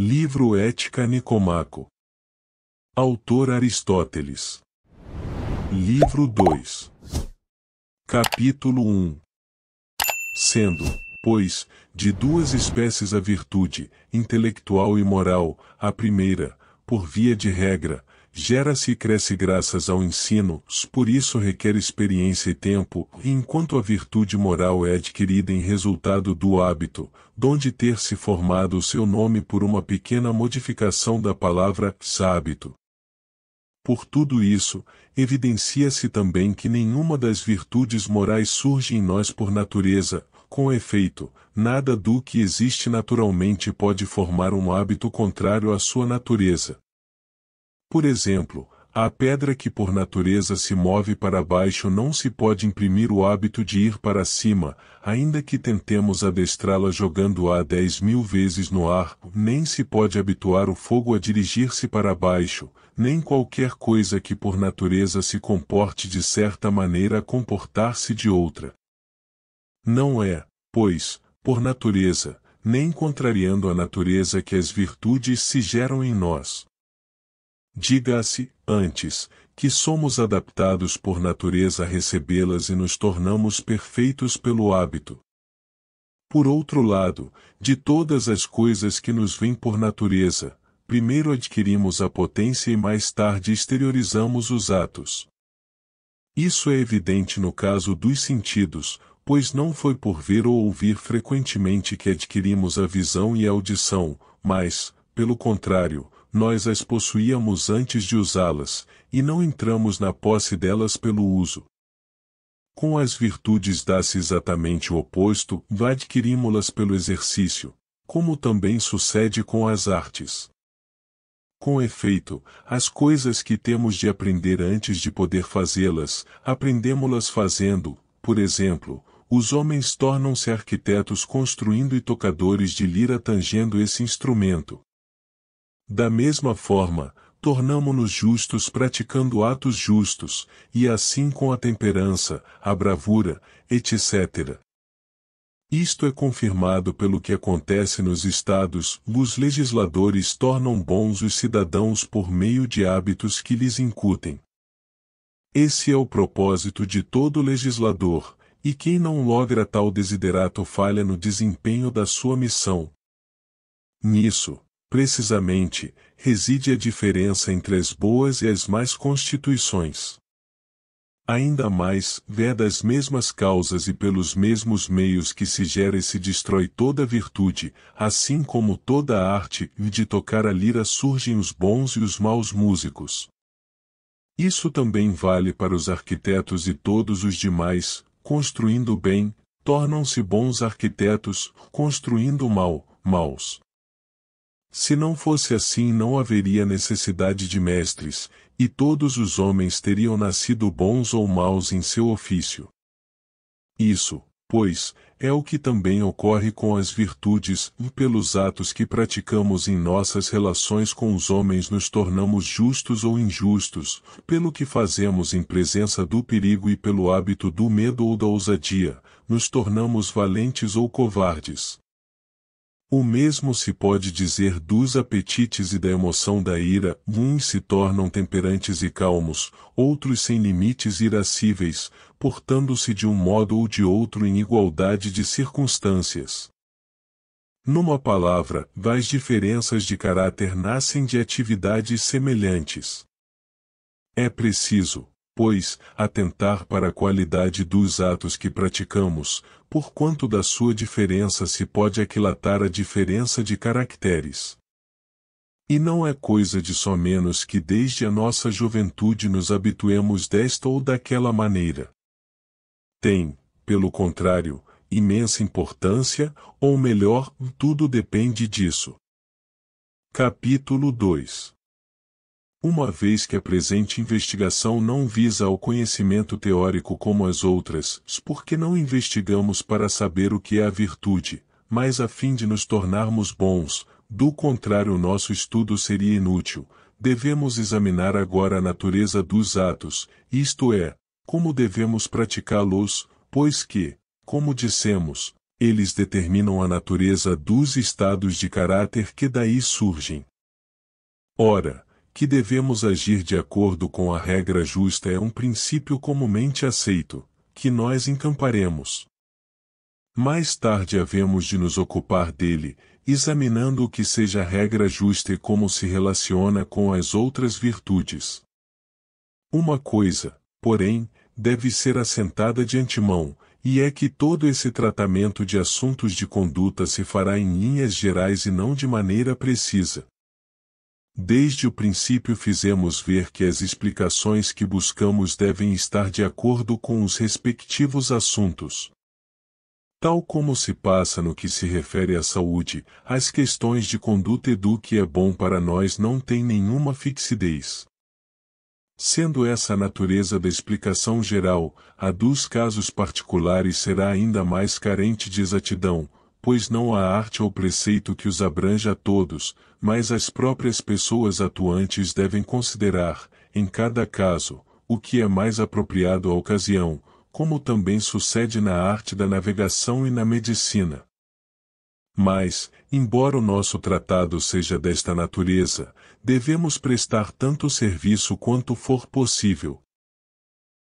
Livro Ética Nicomaco. Autor Aristóteles. Livro 2. Capítulo 1. Sendo, pois, de duas espécies a virtude, intelectual e moral, a primeira, por via de regra, gera-se e cresce graças ao ensino, por isso requer experiência e tempo, enquanto a virtude moral é adquirida em resultado do hábito, donde ter se formado o seu nome por uma pequena modificação da palavra hábito. Por tudo isso, evidencia-se também que nenhuma das virtudes morais surge em nós por natureza, com efeito, nada do que existe naturalmente pode formar um hábito contrário à sua natureza. Por exemplo, a pedra que por natureza se move para baixo não se pode imprimir o hábito de ir para cima, ainda que tentemos adestrá-la jogando-a 10.000 vezes no ar, nem se pode habituar o fogo a dirigir-se para baixo, nem qualquer coisa que por natureza se comporte de certa maneira a comportar-se de outra. Não é, pois, por natureza, nem contrariando a natureza que as virtudes se geram em nós. Diga-se, antes, que somos adaptados por natureza a recebê-las e nos tornamos perfeitos pelo hábito. Por outro lado, de todas as coisas que nos vêm por natureza, primeiro adquirimos a potência e mais tarde exteriorizamos os atos. Isso é evidente no caso dos sentidos, pois não foi por ver ou ouvir frequentemente que adquirimos a visão e a audição, mas, pelo contrário, nós as possuíamos antes de usá-las, e não entramos na posse delas pelo uso. Com as virtudes dá-se exatamente o oposto, adquirimos-las pelo exercício, como também sucede com as artes. Com efeito, as coisas que temos de aprender antes de poder fazê-las, aprendemo-las fazendo, por exemplo, os homens tornam-se arquitetos construindo e tocadores de lira tangendo esse instrumento. Da mesma forma, tornamo-nos justos praticando atos justos, e assim com a temperança, a bravura, etc. Isto é confirmado pelo que acontece nos estados, os legisladores tornam bons os cidadãos por meio de hábitos que lhes incutem. Esse é o propósito de todo legislador, e quem não logra tal desiderato falha no desempenho da sua missão. Nisso, precisamente, reside a diferença entre as boas e as más constituições. Ainda mais, das mesmas causas e pelos mesmos meios que se gera e se destrói toda virtude, assim como toda a arte, e de tocar a lira surgem os bons e os maus músicos. Isso também vale para os arquitetos e todos os demais, construindo bem, tornam-se bons arquitetos, construindo mal, maus. Se não fosse assim não haveria necessidade de mestres, e todos os homens teriam nascido bons ou maus em seu ofício. Isso, pois, é o que também ocorre com as virtudes, e pelos atos que praticamos em nossas relações com os homens nos tornamos justos ou injustos, pelo que fazemos em presença do perigo e pelo hábito do medo ou da ousadia, nos tornamos valentes ou covardes. O mesmo se pode dizer dos apetites e da emoção da ira, uns se tornam temperantes e calmos, outros sem limites irascíveis, portando-se de um modo ou de outro em igualdade de circunstâncias. Numa palavra, as diferenças de caráter nascem de atividades semelhantes. É preciso, pois, atentar para a qualidade dos atos que praticamos, porquanto da sua diferença se pode aquilatar a diferença de caracteres. E não é coisa de somenos que desde a nossa juventude nos habituemos desta ou daquela maneira. Tem, pelo contrário, imensa importância, ou melhor, tudo depende disso. Capítulo 2. Uma vez que a presente investigação não visa ao conhecimento teórico como as outras, porque não investigamos para saber o que é a virtude, mas a fim de nos tornarmos bons, do contrário o nosso estudo seria inútil, devemos examinar agora a natureza dos atos, isto é, como devemos praticá-los, pois que, como dissemos, Eles determinam a natureza dos estados de caráter que daí surgem. Ora, que devemos agir de acordo com a regra justa é um princípio comumente aceito, que nós encamparemos. Mais tarde havemos de nos ocupar dele, examinando o que seja a regra justa e como se relaciona com as outras virtudes. Uma coisa, porém, deve ser assentada de antemão, e é que todo esse tratamento de assuntos de conduta se fará em linhas gerais e não de maneira precisa. Desde o princípio fizemos ver que as explicações que buscamos devem estar de acordo com os respectivos assuntos. Tal como se passa no que se refere à saúde, as questões de conduta e do que é bom para nós não têm nenhuma fixidez. Sendo essa a natureza da explicação geral, a dos casos particulares será ainda mais carente de exatidão, pois não há arte ou preceito que os abranja a todos, mas as próprias pessoas atuantes devem considerar, em cada caso, o que é mais apropriado à ocasião, como também sucede na arte da navegação e na medicina. Mas, embora o nosso tratado seja desta natureza, devemos prestar tanto serviço quanto for possível.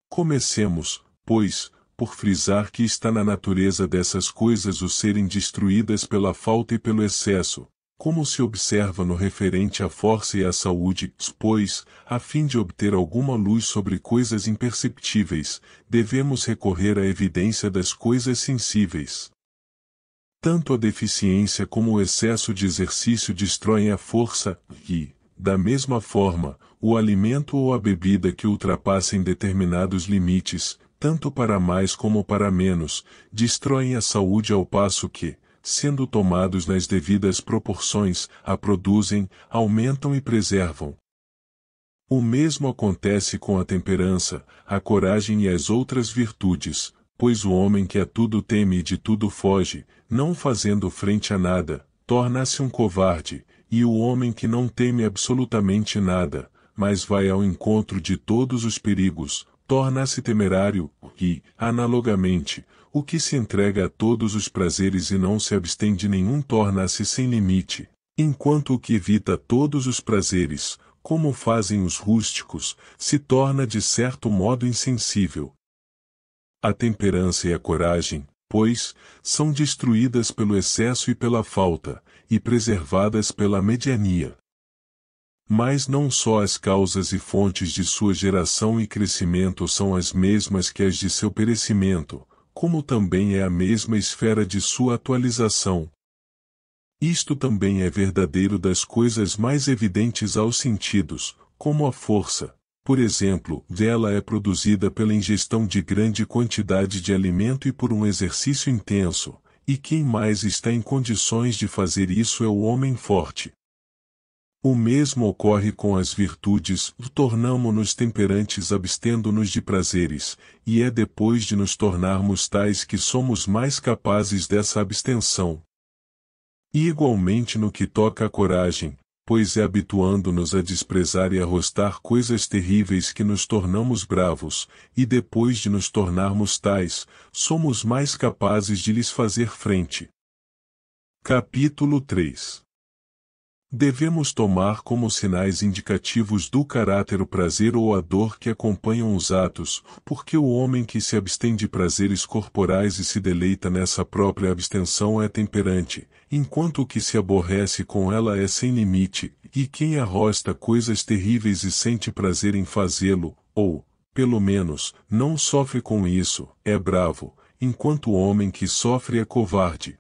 Comecemos, pois, por frisar que está na natureza dessas coisas o serem destruídas pela falta e pelo excesso, como se observa no referente à força e à saúde, pois, a fim de obter alguma luz sobre coisas imperceptíveis, devemos recorrer à evidência das coisas sensíveis. Tanto a deficiência como o excesso de exercício destroem a força, e, da mesma forma, o alimento ou a bebida que ultrapassem determinados limites, tanto para mais como para menos, destroem a saúde ao passo que, sendo tomados nas devidas proporções, a produzem, aumentam e preservam. O mesmo acontece com a temperança, a coragem e as outras virtudes, pois o homem que a tudo teme e de tudo foge, não fazendo frente a nada, torna-se um covarde, e o homem que não teme absolutamente nada, mas vai ao encontro de todos os perigos, torna-se temerário, e, analogamente, o que se entrega a todos os prazeres e não se abstém de nenhum torna-se sem limite, enquanto o que evita todos os prazeres, como fazem os rústicos, se torna de certo modo insensível. A temperança e a coragem, pois, são destruídas pelo excesso e pela falta, e preservadas pela mediania. Mas não só as causas e fontes de sua geração e crescimento são as mesmas que as de seu perecimento, como também é a mesma esfera de sua atualização. Isto também é verdadeiro das coisas mais evidentes aos sentidos, como a força, por exemplo, dela é produzida pela ingestão de grande quantidade de alimento e por um exercício intenso, e quem mais está em condições de fazer isso é o homem forte. O mesmo ocorre com as virtudes, tornamo-nos temperantes abstendo-nos de prazeres, e é depois de nos tornarmos tais que somos mais capazes dessa abstenção. E igualmente no que toca à coragem, pois é habituando-nos a desprezar e arrostar coisas terríveis que nos tornamos bravos, e depois de nos tornarmos tais, somos mais capazes de lhes fazer frente. Capítulo 3. Devemos tomar como sinais indicativos do caráter o prazer ou a dor que acompanham os atos, porque o homem que se abstém de prazeres corporais e se deleita nessa própria abstenção é temperante, enquanto o que se aborrece com ela é sem limite, e quem arrosta coisas terríveis e sente prazer em fazê-lo, ou, pelo menos, não sofre com isso, é bravo, enquanto o homem que sofre é covarde.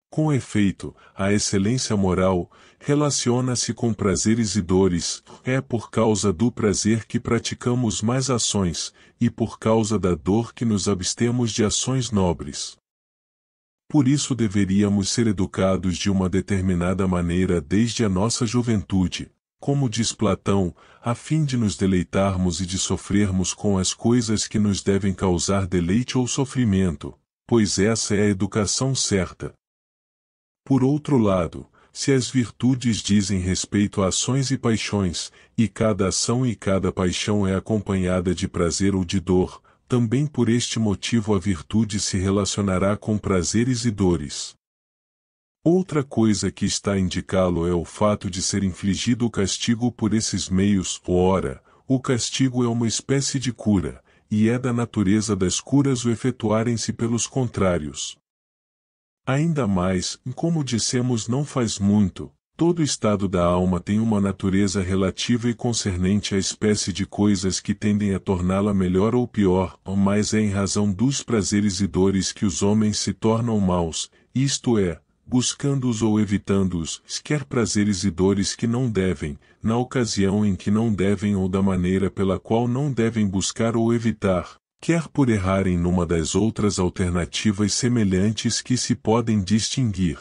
Com efeito, a excelência moral relaciona-se com prazeres e dores, é por causa do prazer que praticamos mais ações, e por causa da dor que nos abstemos de ações nobres. Por isso deveríamos ser educados de uma determinada maneira desde a nossa juventude, como diz Platão, a fim de nos deleitarmos e de sofrermos com as coisas que nos devem causar deleite ou sofrimento, pois essa é a educação certa. Por outro lado, se as virtudes dizem respeito a ações e paixões, e cada ação e cada paixão é acompanhada de prazer ou de dor, também por este motivo a virtude se relacionará com prazeres e dores. Outra coisa que está a indicá-lo é o fato de ser infligido o castigo por esses meios. Ora, o castigo é uma espécie de cura, e é da natureza das curas o efetuarem-se pelos contrários. Ainda mais, como dissemos não faz muito, todo estado da alma tem uma natureza relativa e concernente à espécie de coisas que tendem a torná-la melhor ou pior, mas é em razão dos prazeres e dores que os homens se tornam maus, isto é, buscando-os ou evitando-os, quer prazeres e dores que não devem, na ocasião em que não devem ou da maneira pela qual não devem buscar ou evitar, quer por errarem numa das outras alternativas semelhantes que se podem distinguir.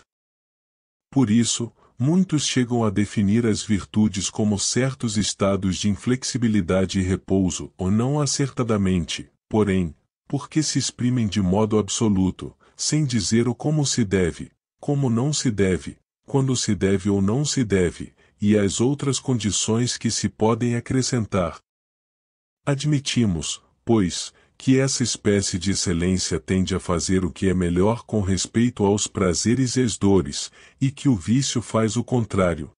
Por isso, muitos chegam a definir as virtudes como certos estados de inflexibilidade e repouso, ou não acertadamente, porém, porque se exprimem de modo absoluto, sem dizer o como se deve, como não se deve, quando se deve ou não se deve, e as outras condições que se podem acrescentar. Admitimos, pois, que essa espécie de excelência tende a fazer o que é melhor com respeito aos prazeres e às dores, e que o vício faz o contrário.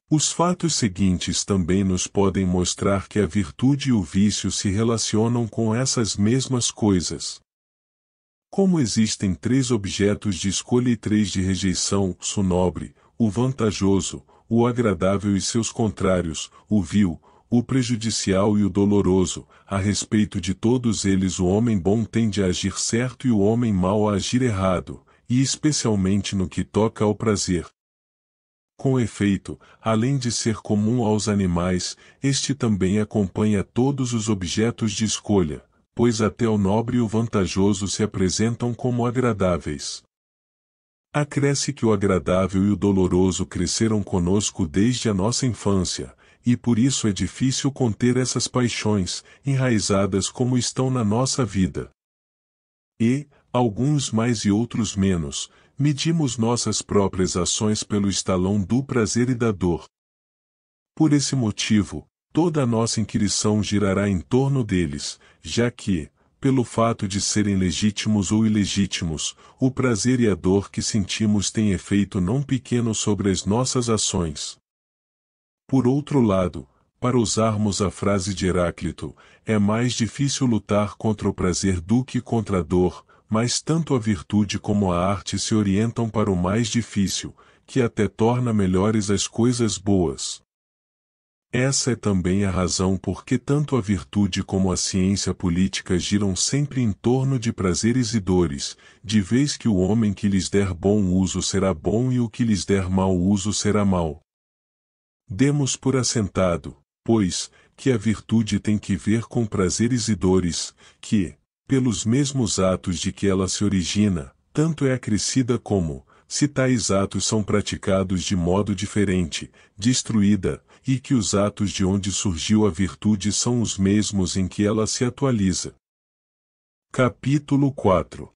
Os fatos seguintes também nos podem mostrar que a virtude e o vício se relacionam com essas mesmas coisas. Como existem 3 objetos de escolha e 3 de rejeição, o nobre, o vantajoso, o agradável e seus contrários, o vil, o prejudicial e o doloroso, a respeito de todos eles o homem bom tende a agir certo e o homem mau a agir errado, e especialmente no que toca ao prazer. Com efeito, além de ser comum aos animais, este também acompanha todos os objetos de escolha, pois até o nobre e o vantajoso se apresentam como agradáveis. Acresce que o agradável e o doloroso cresceram conosco desde a nossa infância, e por isso é difícil conter essas paixões, enraizadas como estão na nossa vida. E, alguns mais e outros menos, medimos nossas próprias ações pelo estalão do prazer e da dor. Por esse motivo, toda a nossa inquirição girará em torno deles, já que, pelo fato de serem legítimos ou ilegítimos, o prazer e a dor que sentimos têm efeito não pequeno sobre as nossas ações. Por outro lado, para usarmos a frase de Heráclito, é mais difícil lutar contra o prazer do que contra a dor, mas tanto a virtude como a arte se orientam para o mais difícil, que até torna melhores as coisas boas. Essa é também a razão por que tanto a virtude como a ciência política giram sempre em torno de prazeres e dores, de vez que o homem que lhes der bom uso será bom e o que lhes der mau uso será mau. Demos por assentado, pois, que a virtude tem que ver com prazeres e dores, que, pelos mesmos atos de que ela se origina, tanto é acrescida como, se tais atos são praticados de modo diferente, destruída, e que os atos de onde surgiu a virtude são os mesmos em que ela se atualiza. Capítulo 4.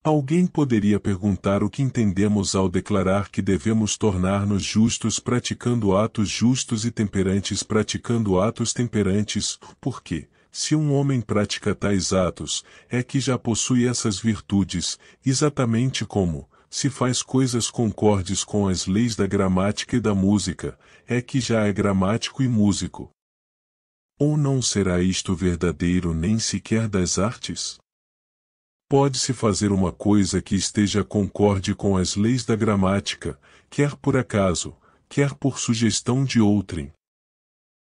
Alguém poderia perguntar o que entendemos ao declarar que devemos tornar-nos justos praticando atos justos e temperantes praticando atos temperantes, porque, se um homem pratica tais atos, é que já possui essas virtudes, exatamente como, se faz coisas concordes com as leis da gramática e da música, é que já é gramático e músico. Ou não será isto verdadeiro nem sequer das artes? Pode-se fazer uma coisa que esteja concorde com as leis da gramática, quer por acaso, quer por sugestão de outrem.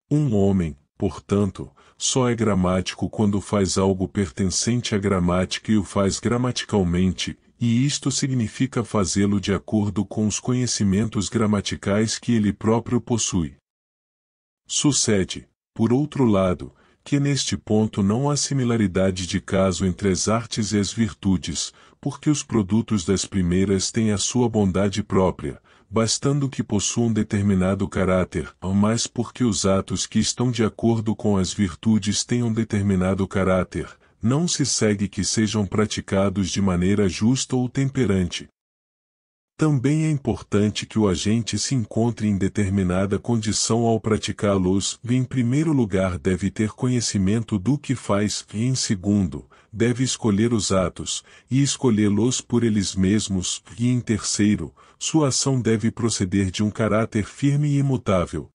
Um homem, portanto, só é gramático quando faz algo pertencente à gramática e o faz gramaticalmente, e isto significa fazê-lo de acordo com os conhecimentos gramaticais que ele próprio possui. Sucede, por outro lado, que neste ponto não há similaridade de caso entre as artes e as virtudes, porque os produtos das primeiras têm a sua bondade própria, bastando que possuam determinado caráter, mas porque os atos que estão de acordo com as virtudes tenham determinado caráter, não se segue que sejam praticados de maneira justa ou temperante. Também é importante que o agente se encontre em determinada condição ao praticá-los. Em primeiro lugar, deve ter conhecimento do que faz, e em segundo, deve escolher os atos, e escolhê-los por eles mesmos, e em terceiro, sua ação deve proceder de um caráter firme e imutável.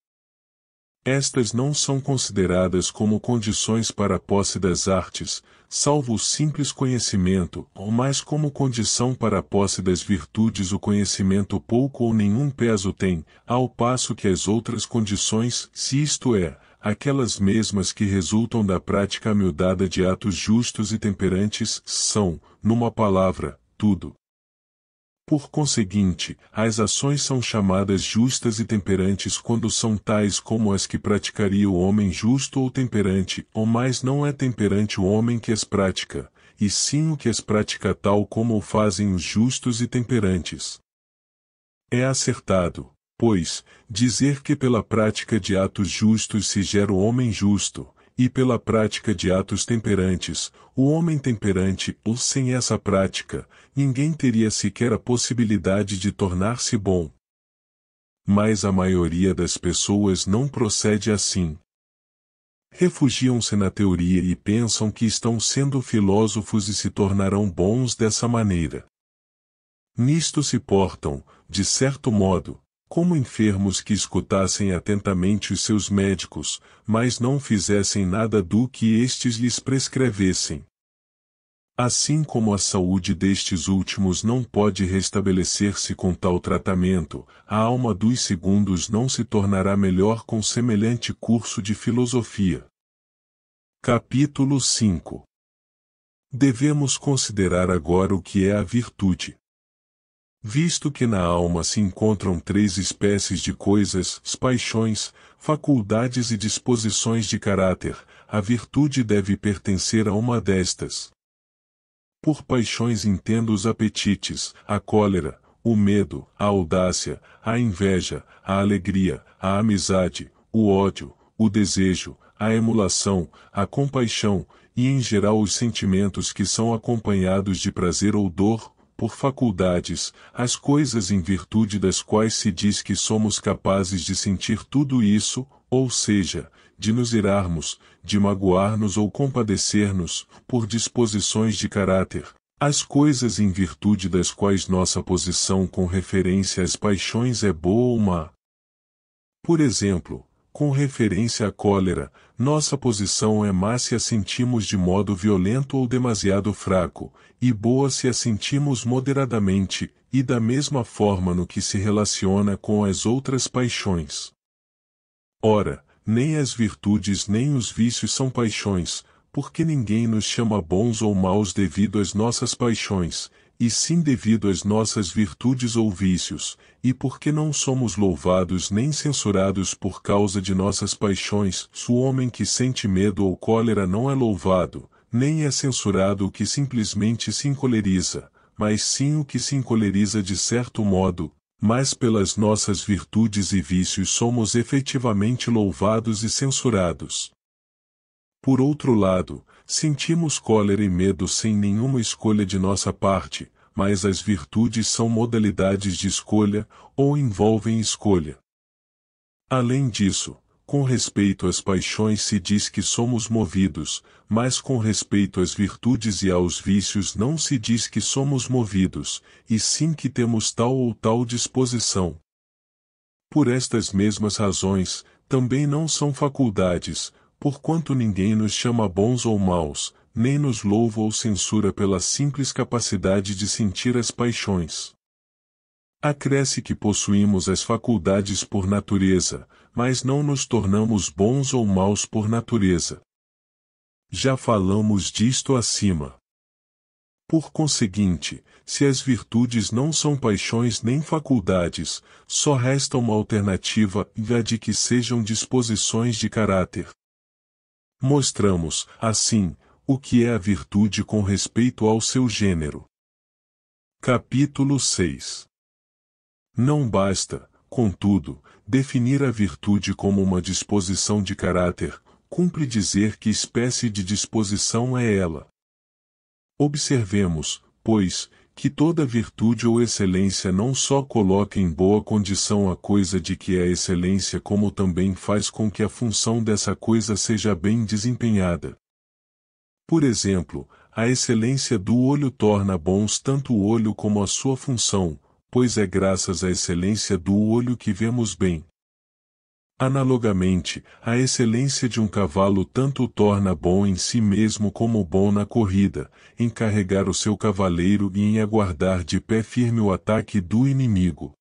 Estas não são consideradas como condições para a posse das artes, salvo o simples conhecimento, ou mais como condição para a posse das virtudes. O conhecimento pouco ou nenhum peso tem, ao passo que as outras condições, se isto é, aquelas mesmas que resultam da prática amiudada de atos justos e temperantes, são, numa palavra, tudo. Por conseguinte, as ações são chamadas justas e temperantes quando são tais como as que praticaria o homem justo ou temperante, ou mais não é temperante o homem que as pratica, e sim o que as pratica tal como o fazem os justos e temperantes. É acertado, pois, dizer que pela prática de atos justos se gera o homem justo, e pela prática de atos temperantes, o homem temperante, ou sem essa prática, ninguém teria sequer a possibilidade de tornar-se bom. Mas a maioria das pessoas não procede assim. Refugiam-se na teoria e pensam que estão sendo filósofos e se tornarão bons dessa maneira. Nisto se portam, de certo modo, como enfermos que escutassem atentamente os seus médicos, mas não fizessem nada do que estes lhes prescrevessem. Assim como a saúde destes últimos não pode restabelecer-se com tal tratamento, a alma dos segundos não se tornará melhor com semelhante curso de filosofia. Capítulo 5. Devemos considerar agora o que é a virtude. Visto que na alma se encontram três espécies de coisas, paixões, faculdades e disposições de caráter, a virtude deve pertencer a uma destas. Por paixões entendo os apetites, a cólera, o medo, a audácia, a inveja, a alegria, a amizade, o ódio, o desejo, a emulação, a compaixão, e em geral os sentimentos que são acompanhados de prazer ou dor. Por faculdades, as coisas em virtude das quais se diz que somos capazes de sentir tudo isso, ou seja, de nos irarmos, de magoar-nos ou compadecer-nos, por disposições de caráter, as coisas em virtude das quais nossa posição com referência às paixões é boa ou má. Por exemplo, com referência à cólera, nossa posição é má se a sentimos de modo violento ou demasiado fraco, e boa se a sentimos moderadamente, e da mesma forma no que se relaciona com as outras paixões. Ora, nem as virtudes nem os vícios são paixões, porque ninguém nos chama bons ou maus devido às nossas paixões, e sim devido às nossas virtudes ou vícios, e porque não somos louvados nem censurados por causa de nossas paixões. O homem que sente medo ou cólera não é louvado, nem é censurado o que simplesmente se encoleriza, mas sim o que se encoleriza de certo modo, mas pelas nossas virtudes e vícios somos efetivamente louvados e censurados. Por outro lado, sentimos cólera e medo sem nenhuma escolha de nossa parte, mas as virtudes são modalidades de escolha, ou envolvem escolha. Além disso, com respeito às paixões se diz que somos movidos, mas com respeito às virtudes e aos vícios não se diz que somos movidos, e sim que temos tal ou tal disposição. Por estas mesmas razões, também não são faculdades, porquanto ninguém nos chama bons ou maus, nem nos louva ou censura pela simples capacidade de sentir as paixões. Acresce que possuímos as faculdades por natureza, mas não nos tornamos bons ou maus por natureza. Já falamos disto acima. Por conseguinte, se as virtudes não são paixões nem faculdades, só resta uma alternativa, a de que sejam disposições de caráter. Mostramos, assim, o que é a virtude com respeito ao seu gênero. Capítulo 6. Não basta, contudo, definir a virtude como uma disposição de caráter, cumpre dizer que espécie de disposição é ela. Observemos, pois, que toda virtude ou excelência não só coloca em boa condição a coisa de que é excelência, como também faz com que a função dessa coisa seja bem desempenhada. Por exemplo, a excelência do olho torna bons tanto o olho como a sua função, pois é graças à excelência do olho que vemos bem. Analogamente, a excelência de um cavalo tanto o torna bom em si mesmo como bom na corrida, em carregar o seu cavaleiro e em aguardar de pé firme o ataque do inimigo.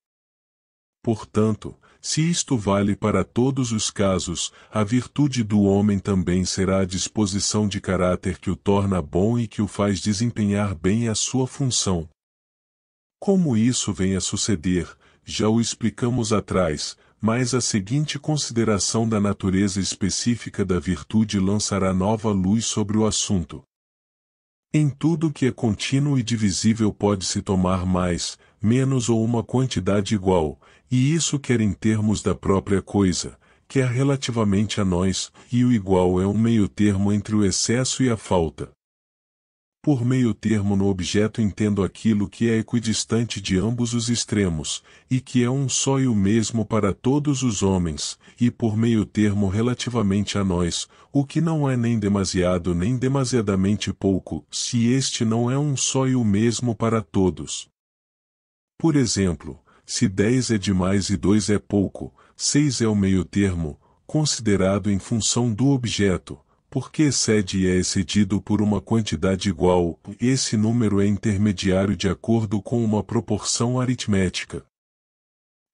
Portanto, se isto vale para todos os casos, a virtude do homem também será a disposição de caráter que o torna bom e que o faz desempenhar bem a sua função. Como isso vem a suceder, já o explicamos atrás, mas a seguinte consideração da natureza específica da virtude lançará nova luz sobre o assunto. Em tudo que é contínuo e divisível pode-se tomar mais, menos ou uma quantidade igual, e isso quer em termos da própria coisa, quer relativamente a nós, e o igual é um meio-termo entre o excesso e a falta. Por meio-termo no objeto entendo aquilo que é equidistante de ambos os extremos, e que é um só e o mesmo para todos os homens, e por meio-termo relativamente a nós, o que não é nem demasiado nem demasiadamente pouco, se este não é um só e o mesmo para todos. Por exemplo, se 10 é demais e 2 é pouco, 6 é o meio-termo, considerado em função do objeto. Porque excede e é excedido por uma quantidade igual, esse número é intermediário de acordo com uma proporção aritmética.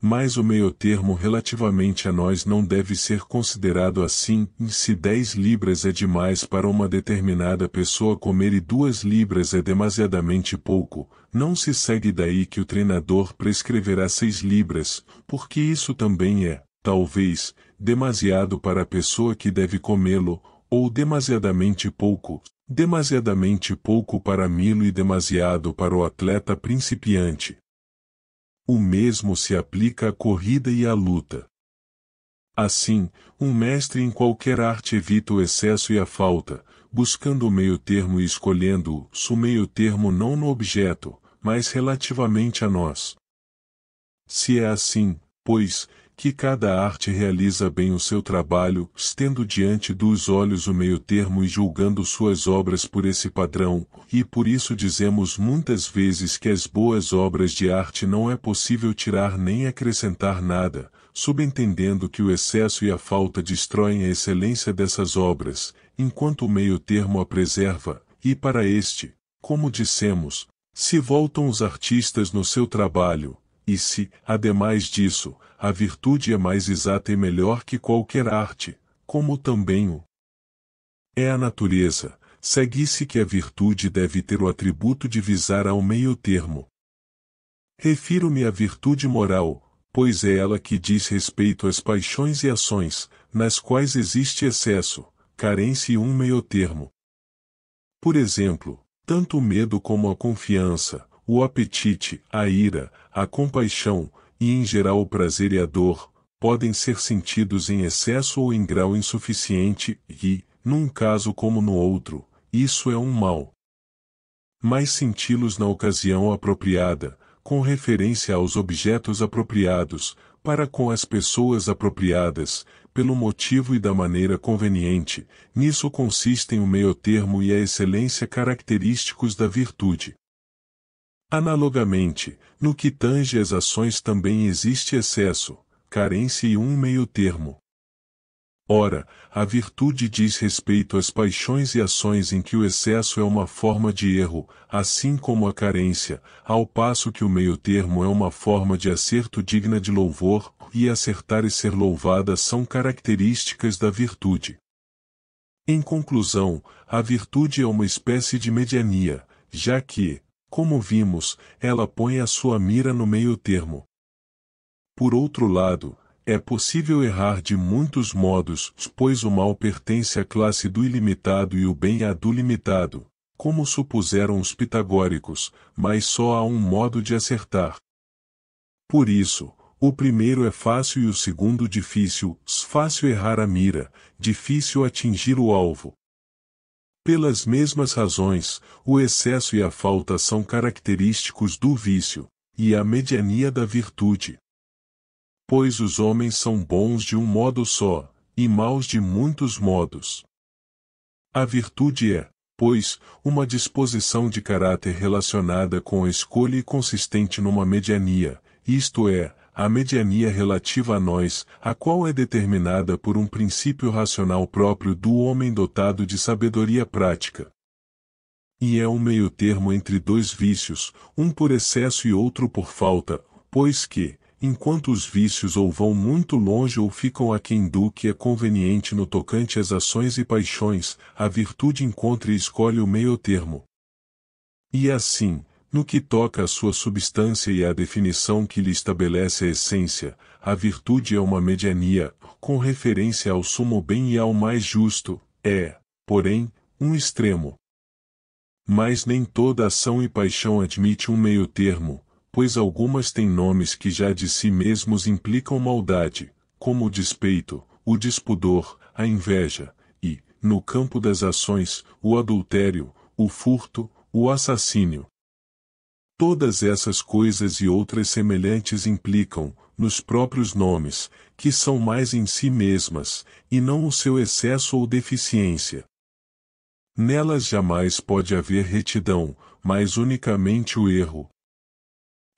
Mas o meio-termo relativamente a nós não deve ser considerado assim, se 10 libras é demais para uma determinada pessoa comer e 2 libras é demasiadamente pouco, não se segue daí que o treinador prescreverá 6 libras, porque isso também é, talvez, demasiado para a pessoa que deve comê-lo, ou demasiadamente pouco para Milo e demasiado para o atleta principiante. O mesmo se aplica à corrida e à luta. Assim, um mestre em qualquer arte evita o excesso e a falta, buscando o meio-termo e escolhendo o meio-termo não no objeto, mas relativamente a nós. Se é assim, pois, que cada arte realiza bem o seu trabalho, tendo diante dos olhos o meio-termo e julgando suas obras por esse padrão, e por isso dizemos muitas vezes que as boas obras de arte não é possível tirar nem acrescentar nada, subentendendo que o excesso e a falta destroem a excelência dessas obras, enquanto o meio-termo a preserva, e para este, como dissemos, se voltam os artistas no seu trabalho, e se, ademais disso, a virtude é mais exata e melhor que qualquer arte, como também o é a natureza, segue-se que a virtude deve ter o atributo de visar ao meio-termo. Refiro-me à virtude moral, pois é ela que diz respeito às paixões e ações, nas quais existe excesso, carência e um meio-termo. Por exemplo, tanto o medo como a confiança, o apetite, a ira, a compaixão, e em geral o prazer e a dor, podem ser sentidos em excesso ou em grau insuficiente, e, num caso como no outro, isso é um mal. Mas senti-los na ocasião apropriada, com referência aos objetos apropriados, para com as pessoas apropriadas, pelo motivo e da maneira conveniente, nisso consistem o meio-termo e a excelência característicos da virtude. Analogamente, no que tange às ações também existe excesso, carência e um meio-termo. Ora, a virtude diz respeito às paixões e ações em que o excesso é uma forma de erro, assim como a carência, ao passo que o meio-termo é uma forma de acerto digna de louvor, e acertar e ser louvada são características da virtude. Em conclusão, a virtude é uma espécie de mediania, já que, como vimos, ela põe a sua mira no meio-termo. Por outro lado, é possível errar de muitos modos, pois o mal pertence à classe do ilimitado e o bem à do limitado, como supuseram os pitagóricos, mas só há um modo de acertar. Por isso, o primeiro é fácil e o segundo difícil, fácil errar a mira, difícil atingir o alvo. Pelas mesmas razões, o excesso e a falta são característicos do vício, e a mediania da virtude. Pois os homens são bons de um modo só, e maus de muitos modos. A virtude é, pois, uma disposição de caráter relacionada com a escolha e consistente numa mediania, isto é, a mediania relativa a nós, a qual é determinada por um princípio racional próprio do homem dotado de sabedoria prática. E é um meio-termo entre dois vícios, um por excesso e outro por falta, pois que, enquanto os vícios ou vão muito longe ou ficam aquém do que é conveniente no tocante às ações e paixões, a virtude encontra e escolhe o meio-termo. E assim, no que toca à sua substância e à definição que lhe estabelece a essência, a virtude é uma mediania, com referência ao sumo bem e ao mais justo, porém, um extremo. Mas nem toda ação e paixão admite um meio-termo, pois algumas têm nomes que já de si mesmos implicam maldade, como o despeito, o despudor, a inveja, e, no campo das ações, o adultério, o furto, o assassínio. Todas essas coisas e outras semelhantes implicam, nos próprios nomes, que são mais em si mesmas, e não o seu excesso ou deficiência. Nelas jamais pode haver retidão, mas unicamente o erro.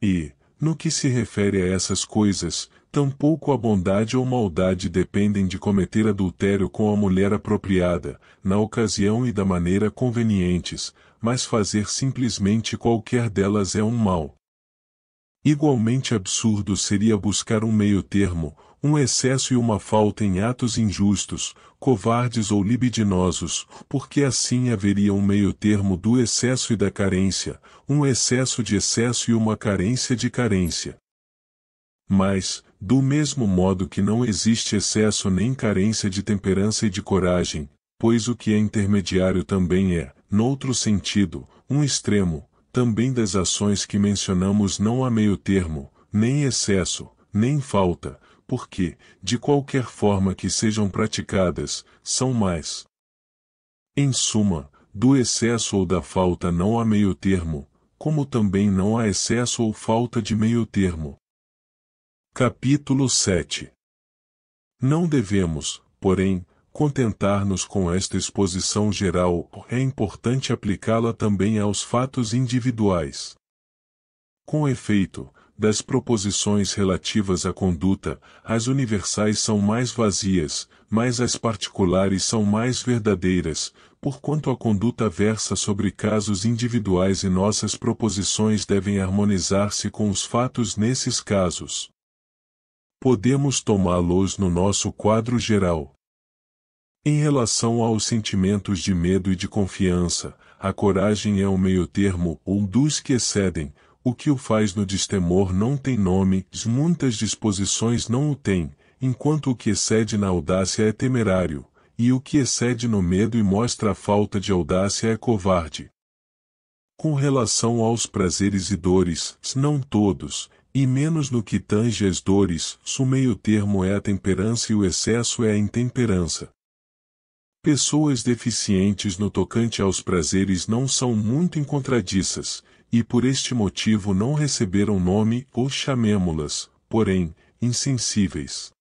E, no que se refere a essas coisas, tampouco a bondade ou maldade dependem de cometer adultério com a mulher apropriada, na ocasião e da maneira convenientes, mas fazer simplesmente qualquer delas é um mal. Igualmente absurdo seria buscar um meio-termo, um excesso e uma falta em atos injustos, covardes ou libidinosos, porque assim haveria um meio-termo do excesso e da carência, um excesso de excesso e uma carência de carência. Mas, do mesmo modo que não existe excesso nem carência de temperança e de coragem, pois o que é intermediário também é, noutro sentido, um extremo, também das ações que mencionamos não há meio-termo, nem excesso, nem falta, porque, de qualquer forma que sejam praticadas, são mais. Em suma, do excesso ou da falta não há meio-termo, como também não há excesso ou falta de meio-termo. Capítulo 7. Não devemos, porém, contentar-nos com esta exposição geral, é importante aplicá-la também aos fatos individuais. Com efeito, das proposições relativas à conduta, as universais são mais vazias, mas as particulares são mais verdadeiras, porquanto a conduta versa sobre casos individuais e nossas proposições devem harmonizar-se com os fatos nesses casos. Podemos tomá-los no nosso quadro geral. Em relação aos sentimentos de medo e de confiança, a coragem é o meio-termo ou dos que excedem, o que o faz no destemor não tem nome, muitas disposições não o têm, enquanto o que excede na audácia é temerário, e o que excede no medo e mostra a falta de audácia é covarde. Com relação aos prazeres e dores, não todos, e menos no que tange as dores, o meio-termo é a temperança e o excesso é a intemperança. Pessoas deficientes no tocante aos prazeres não são muito encontradiças, e por este motivo não receberam nome, ou chamemo-las, porém, insensíveis.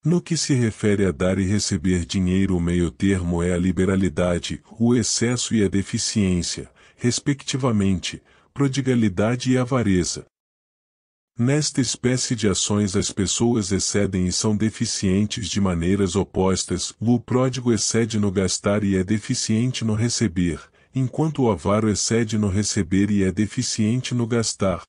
No que se refere a dar e receber dinheiro, o meio-termo é a liberalidade, o excesso e a deficiência, respectivamente, prodigalidade e avareza. Nesta espécie de ações as pessoas excedem e são deficientes de maneiras opostas, o pródigo excede no gastar e é deficiente no receber, enquanto o avaro excede no receber e é deficiente no gastar.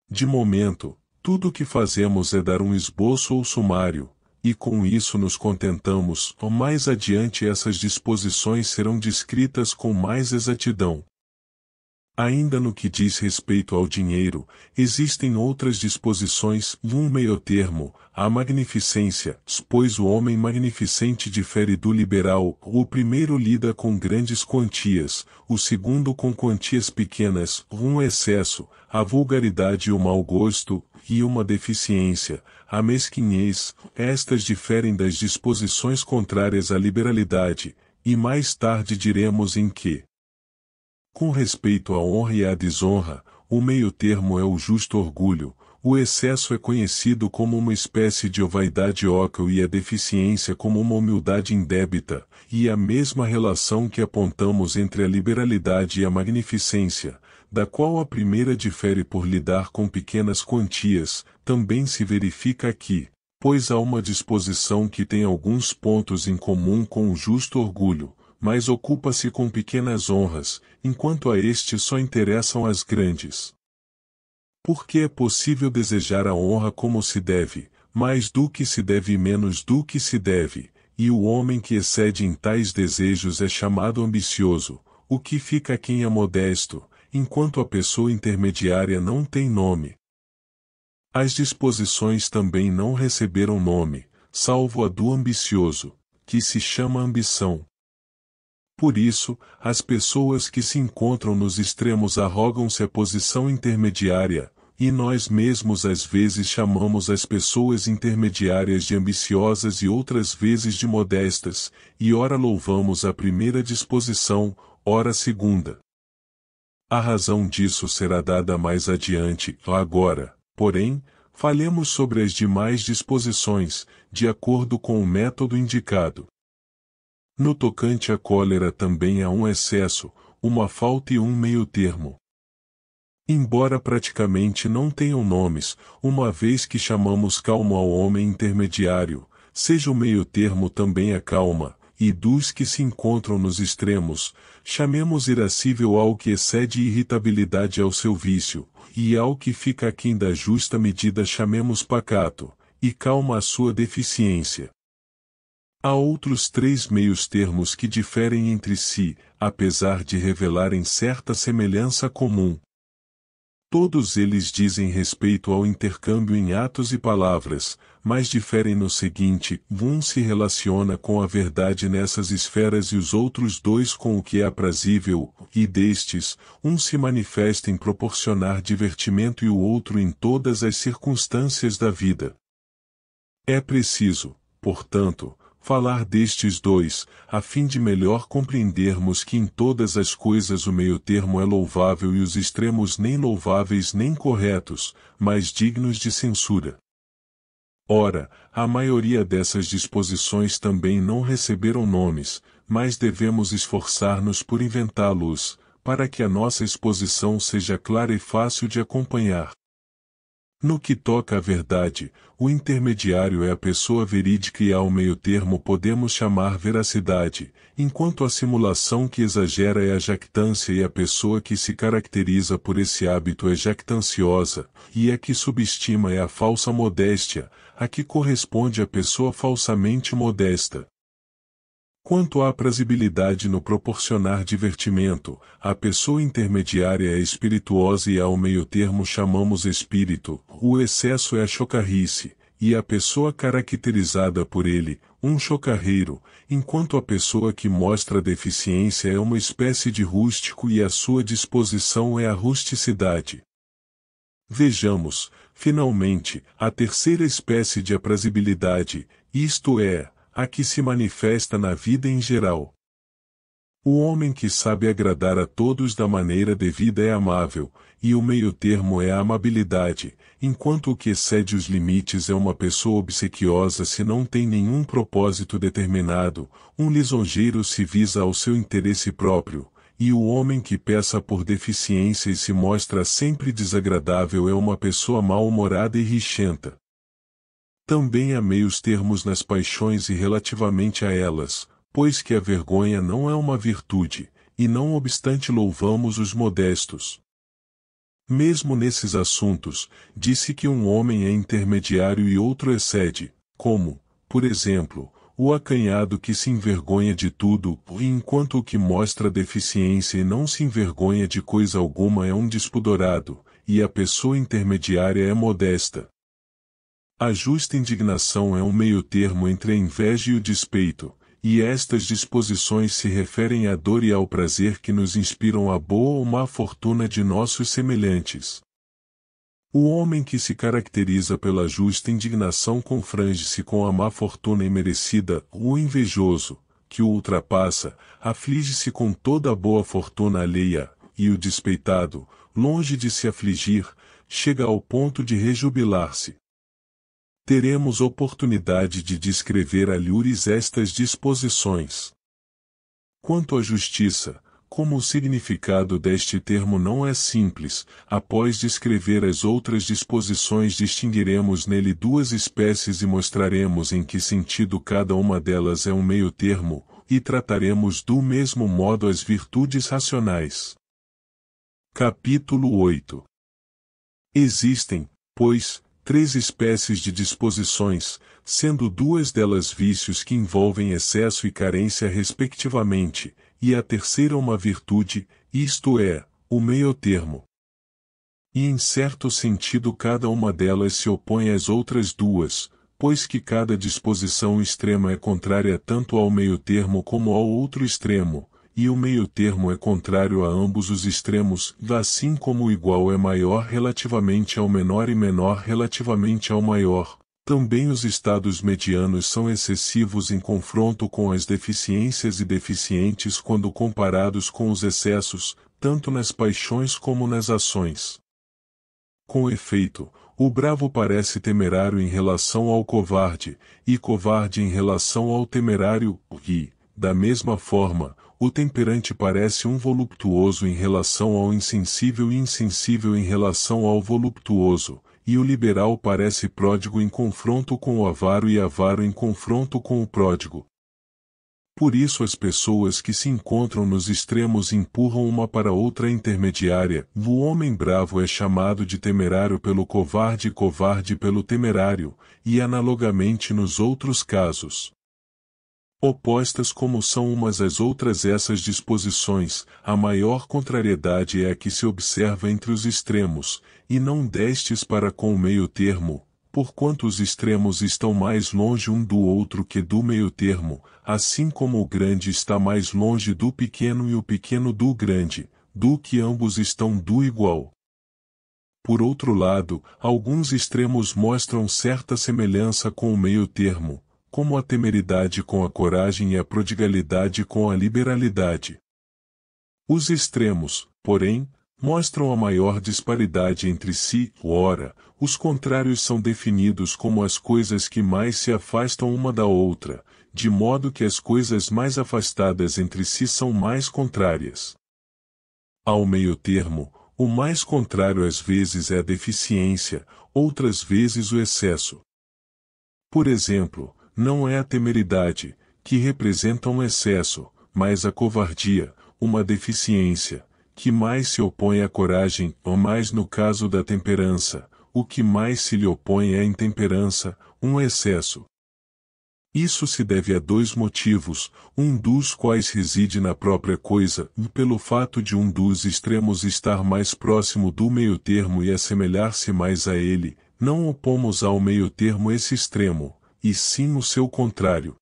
De momento, tudo o que fazemos é dar um esboço ou sumário, e com isso nos contentamos, ou mais adiante essas disposições serão descritas com mais exatidão. Ainda no que diz respeito ao dinheiro, existem outras disposições, um meio-termo, a magnificência, pois o homem magnificente difere do liberal, o primeiro lida com grandes quantias, o segundo com quantias pequenas, um excesso, a vulgaridade e o mau gosto, e uma deficiência, a mesquinhez, estas diferem das disposições contrárias à liberalidade, e mais tarde diremos em que. Com respeito à honra e à desonra, o meio-termo é o justo orgulho, o excesso é conhecido como uma espécie de vaidade ócul e a deficiência como uma humildade indébita, e a mesma relação que apontamos entre a liberalidade e a magnificência, da qual a primeira difere por lidar com pequenas quantias, também se verifica aqui, pois há uma disposição que tem alguns pontos em comum com o justo orgulho, mas ocupa-se com pequenas honras, enquanto a este só interessam as grandes. Porque é possível desejar a honra como se deve, mais do que se deve e menos do que se deve, e o homem que excede em tais desejos é chamado ambicioso, o que fica a quem é modesto, enquanto a pessoa intermediária não tem nome. As disposições também não receberam nome, salvo a do ambicioso, que se chama ambição. Por isso, as pessoas que se encontram nos extremos arrogam-se a posição intermediária, e nós mesmos às vezes chamamos as pessoas intermediárias de ambiciosas e outras vezes de modestas, e ora louvamos a primeira disposição, ora a segunda. A razão disso será dada mais adiante, agora, porém, falemos sobre as demais disposições, de acordo com o método indicado. No tocante à cólera também há um excesso, uma falta e um meio-termo. Embora praticamente não tenham nomes, uma vez que chamamos calmo ao homem intermediário, seja o meio-termo também a calma, e dos que se encontram nos extremos, chamemos irascível ao que excede irritabilidade ao seu vício, e ao que fica aquém da justa medida chamemos pacato, e calma à sua deficiência. Há outros 3 meios-termos que diferem entre si, apesar de revelarem certa semelhança comum. Todos eles dizem respeito ao intercâmbio em atos e palavras, mas diferem no seguinte: um se relaciona com a verdade nessas esferas e os outros 2 com o que é aprazível, e destes, um se manifesta em proporcionar divertimento e o outro em todas as circunstâncias da vida. É preciso, portanto, falar destes 2, a fim de melhor compreendermos que em todas as coisas o meio-termo é louvável e os extremos nem louváveis nem corretos, mas dignos de censura. Ora, a maioria dessas disposições também não receberam nomes, mas devemos esforçar-nos por inventá-los, para que a nossa exposição seja clara e fácil de acompanhar. No que toca à verdade, o intermediário é a pessoa verídica e ao meio-termo podemos chamar veracidade, enquanto a simulação que exagera é a jactância e a pessoa que se caracteriza por esse hábito é jactanciosa, e a que subestima é a falsa modéstia, a que corresponde à pessoa falsamente modesta. Quanto à aprazibilidade no proporcionar divertimento, a pessoa intermediária é espirituosa e ao meio-termo chamamos espírito, o excesso é a chocarrice, e a pessoa caracterizada por ele, um chocarreiro, enquanto a pessoa que mostra deficiência é uma espécie de rústico e a sua disposição é a rusticidade. Vejamos, finalmente, a terceira espécie de aprazibilidade, isto é, a que se manifesta na vida em geral. O homem que sabe agradar a todos da maneira devida é amável, e o meio-termo é a amabilidade, enquanto o que excede os limites é uma pessoa obsequiosa se não tem nenhum propósito determinado, um lisonjeiro se visa ao seu interesse próprio, e o homem que peça por deficiência e se mostra sempre desagradável é uma pessoa mal-humorada e rixenta. Também há meios-termos nas paixões e relativamente a elas, pois que a vergonha não é uma virtude, e não obstante louvamos os modestos. Mesmo nesses assuntos, disse que um homem é intermediário e outro excede, como, por exemplo, o acanhado que se envergonha de tudo, enquanto o que mostra deficiência e não se envergonha de coisa alguma é um despudorado, e a pessoa intermediária é modesta. A justa indignação é um meio-termo entre a inveja e o despeito, e estas disposições se referem à dor e ao prazer que nos inspiram a boa ou má fortuna de nossos semelhantes. O homem que se caracteriza pela justa indignação confrange-se com a má fortuna imerecida, o invejoso, que o ultrapassa, aflige-se com toda a boa fortuna alheia, e o despeitado, longe de se afligir, chega ao ponto de rejubilar-se. Teremos oportunidade de descrever alhures estas disposições. Quanto à justiça, como o significado deste termo não é simples, após descrever as outras disposições distinguiremos nele duas espécies e mostraremos em que sentido cada uma delas é um meio termo, e trataremos do mesmo modo as virtudes racionais. Capítulo 8. Existem, pois, 3 espécies de disposições, sendo 2 delas vícios que envolvem excesso e carência respectivamente, e a terceira uma virtude, isto é, o meio-termo. E em certo sentido cada uma delas se opõe às outras 2, pois que cada disposição extrema é contrária tanto ao meio-termo como ao outro extremo, e o meio-termo é contrário a ambos os extremos, assim como o igual é maior relativamente ao menor e menor relativamente ao maior. Também os estados medianos são excessivos em confronto com as deficiências e deficientes quando comparados com os excessos, tanto nas paixões como nas ações. Com efeito, o bravo parece temerário em relação ao covarde, e covarde em relação ao temerário, e, da mesma forma, o temperante parece um voluptuoso em relação ao insensível e insensível em relação ao voluptuoso, e o liberal parece pródigo em confronto com o avaro e avaro em confronto com o pródigo. Por isso as pessoas que se encontram nos extremos empurram uma para outra intermediária. O homem bravo é chamado de temerário pelo covarde e covarde pelo temerário, e analogamente nos outros casos. Opostas como são umas às outras essas disposições, a maior contrariedade é a que se observa entre os extremos, e não destes para com o meio-termo, porquanto os extremos estão mais longe um do outro que do meio-termo, assim como o grande está mais longe do pequeno e o pequeno do grande, do que ambos estão do igual. Por outro lado, alguns extremos mostram certa semelhança com o meio-termo, como a temeridade com a coragem e a prodigalidade com a liberalidade. Os extremos, porém, mostram a maior disparidade entre si. Ora, os contrários são definidos como as coisas que mais se afastam uma da outra, de modo que as coisas mais afastadas entre si são mais contrárias. Ao meio-termo, o mais contrário às vezes é a deficiência, outras vezes o excesso. Por exemplo, não é a temeridade, que representa um excesso, mas a covardia, uma deficiência, que mais se opõe à coragem, ou mais no caso da temperança, o que mais se lhe opõe é a intemperança, um excesso. Isso se deve a 2 motivos, um dos quais reside na própria coisa, e pelo fato de um dos extremos estar mais próximo do meio-termo e assemelhar-se mais a ele, não opomos ao meio-termo esse extremo, e sim o seu contrário.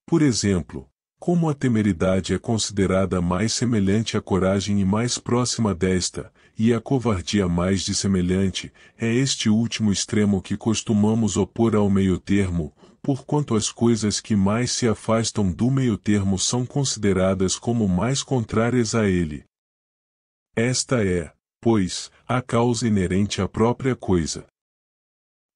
Por exemplo, como a temeridade é considerada mais semelhante à coragem e mais próxima desta, e a covardia mais dissemelhante, é este último extremo que costumamos opor ao meio-termo, porquanto as coisas que mais se afastam do meio-termo são consideradas como mais contrárias a ele. Esta é, pois, a causa inerente à própria coisa.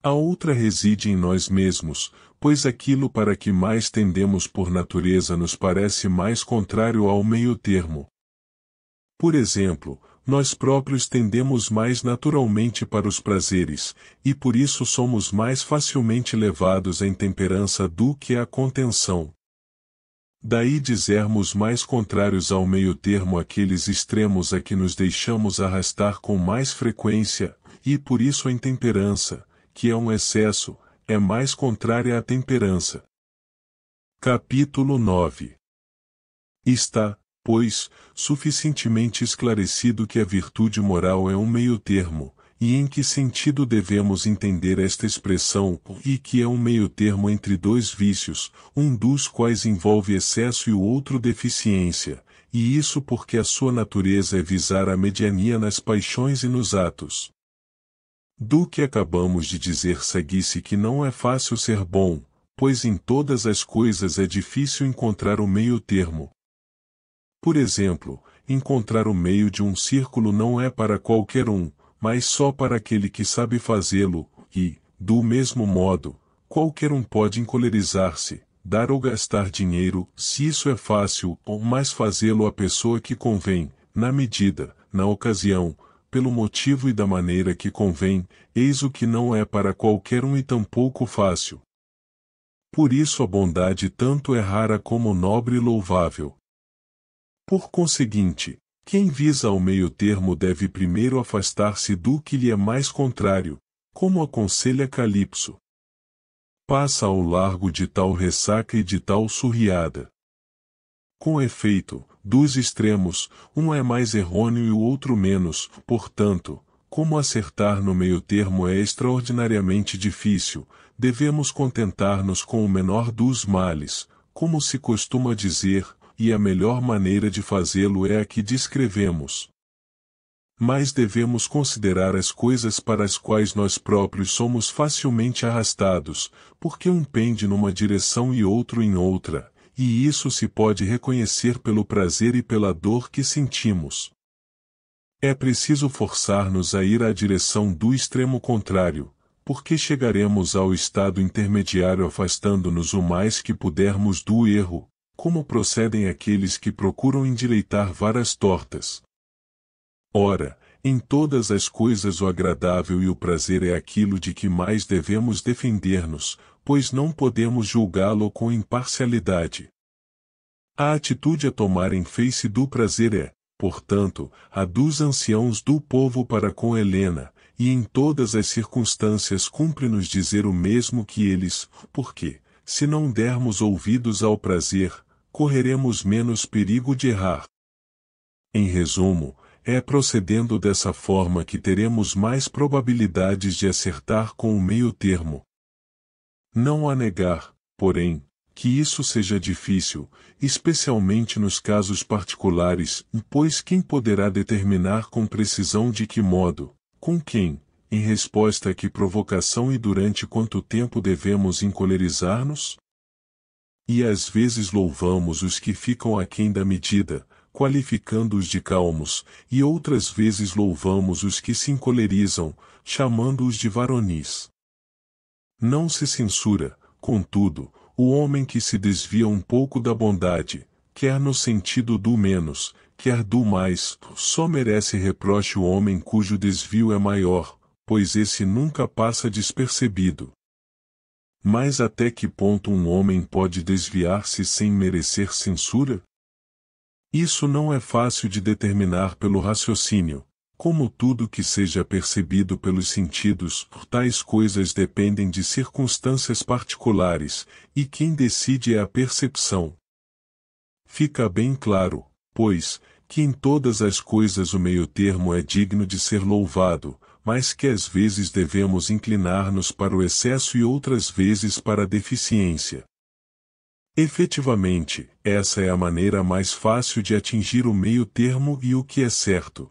A outra reside em nós mesmos, pois aquilo para que mais tendemos por natureza nos parece mais contrário ao meio-termo. Por exemplo, nós próprios tendemos mais naturalmente para os prazeres, e por isso somos mais facilmente levados à intemperança do que à contenção. Daí dizermos mais contrários ao meio-termo aqueles extremos a que nos deixamos arrastar com mais frequência, e por isso a intemperança, que é um excesso, é mais contrária à temperança. Capítulo 9. Está, pois, suficientemente esclarecido que a virtude moral é um meio-termo, e em que sentido devemos entender esta expressão, e que é um meio-termo entre 2 vícios, um dos quais envolve excesso e o outro deficiência, e isso porque a sua natureza é visar a mediania nas paixões e nos atos. Do que acabamos de dizer segue-se que não é fácil ser bom, pois em todas as coisas é difícil encontrar o meio termo. Por exemplo, encontrar o meio de um círculo não é para qualquer um, mas só para aquele que sabe fazê-lo, e, do mesmo modo, qualquer um pode encolerizar-se, dar ou gastar dinheiro, se isso é fácil, ou mais fazê-lo à pessoa que convém, na medida, na ocasião, pelo motivo e da maneira que convém, eis o que não é para qualquer um e tampouco fácil. Por isso a bondade tanto é rara como nobre e louvável. Por conseguinte, quem visa ao meio termo deve primeiro afastar-se do que lhe é mais contrário, como aconselha Calipso. Passa ao largo de tal ressaca e de tal surriada. Com efeito, dos extremos, um é mais errôneo e o outro menos, portanto, como acertar no meio termo é extraordinariamente difícil, devemos contentar-nos com o menor dos males, como se costuma dizer, e a melhor maneira de fazê-lo é a que descrevemos. Mas devemos considerar as coisas para as quais nós próprios somos facilmente arrastados, porque um pende numa direção e outro em outra, e isso se pode reconhecer pelo prazer e pela dor que sentimos. É preciso forçar-nos a ir à direção do extremo contrário, porque chegaremos ao estado intermediário afastando-nos o mais que pudermos do erro, como procedem aqueles que procuram endireitar varas tortas. Ora, em todas as coisas o agradável e o prazer é aquilo de que mais devemos defender-nos, pois não podemos julgá-lo com imparcialidade. A atitude a tomar em face do prazer é, portanto, a dos anciãos do povo para com Helena, e em todas as circunstâncias cumpre-nos dizer o mesmo que eles, porque, se não dermos ouvidos ao prazer, correremos menos perigo de errar. Em resumo, é procedendo dessa forma que teremos mais probabilidades de acertar com o meio termo. Não há negar, porém, que isso seja difícil, especialmente nos casos particulares, pois quem poderá determinar com precisão de que modo, com quem, em resposta a que provocação e durante quanto tempo devemos encolerizar-nos? E às vezes louvamos os que ficam aquém da medida, qualificando-os de calmos, e outras vezes louvamos os que se encolerizam, chamando-os de varonis. Não se censura, contudo, o homem que se desvia um pouco da bondade, quer no sentido do menos, quer do mais, só merece reproche o homem cujo desvio é maior, pois esse nunca passa despercebido. Mas até que ponto um homem pode desviar-se sem merecer censura? Isso não é fácil de determinar pelo raciocínio. Como tudo que seja percebido pelos sentidos, tais coisas dependem de circunstâncias particulares, e quem decide é a percepção. Fica bem claro, pois, que em todas as coisas o meio-termo é digno de ser louvado, mas que às vezes devemos inclinar-nos para o excesso e outras vezes para a deficiência. Efetivamente, essa é a maneira mais fácil de atingir o meio-termo e o que é certo,